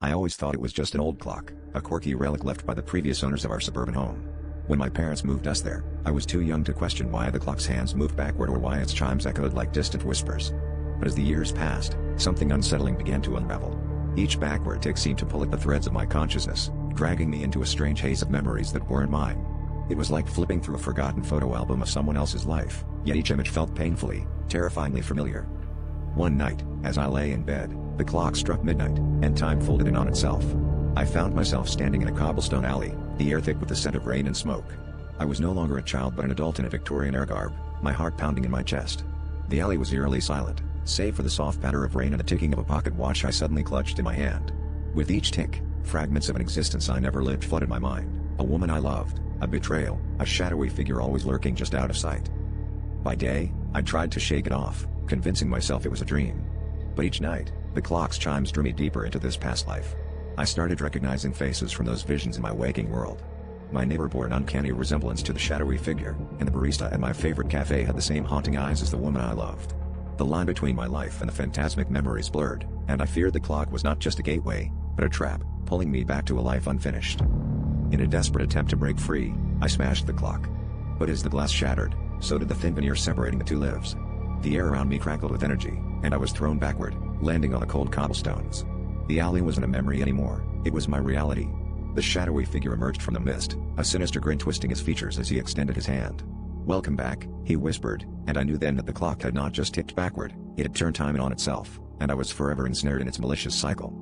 I always thought it was just an old clock, a quirky relic left by the previous owners of our suburban home. When my parents moved us there, I was too young to question why the clock's hands moved backward or why its chimes echoed like distant whispers. But as the years passed, something unsettling began to unravel. Each backward tick seemed to pull at the threads of my consciousness, dragging me into a strange haze of memories that weren't mine. It was like flipping through a forgotten photo album of someone else's life, yet each image felt painfully, terrifyingly familiar. One night, as I lay in bed, the clock struck midnight, and time folded in on itself. I found myself standing in a cobblestone alley, the air thick with the scent of rain and smoke. I was no longer a child but an adult in a Victorian-era garb, my heart pounding in my chest. The alley was eerily silent, save for the soft patter of rain and the ticking of a pocket watch I suddenly clutched in my hand. With each tick, fragments of an existence I never lived flooded my mind, a woman I loved, a betrayal, a shadowy figure always lurking just out of sight. By day, I tried to shake it off, convincing myself it was a dream. But each night, the clock's chimes drew me deeper into this past life. I started recognizing faces from those visions in my waking world. My neighbor bore an uncanny resemblance to the shadowy figure, and the barista at my favorite cafe had the same haunting eyes as the woman I loved. The line between my life and the phantasmic memories blurred, and I feared the clock was not just a gateway, but a trap, pulling me back to a life unfinished. In a desperate attempt to break free, I smashed the clock. But as the glass shattered, so did the thin veneer separating the two lives. The air around me crackled with energy, and I was thrown backward, landing on the cold cobblestones. The alley wasn't a memory anymore, it was my reality. The shadowy figure emerged from the mist, a sinister grin twisting his features as he extended his hand. "Welcome back," he whispered, and I knew then that the clock had not just ticked backward, it had turned time on itself, and I was forever ensnared in its malicious cycle.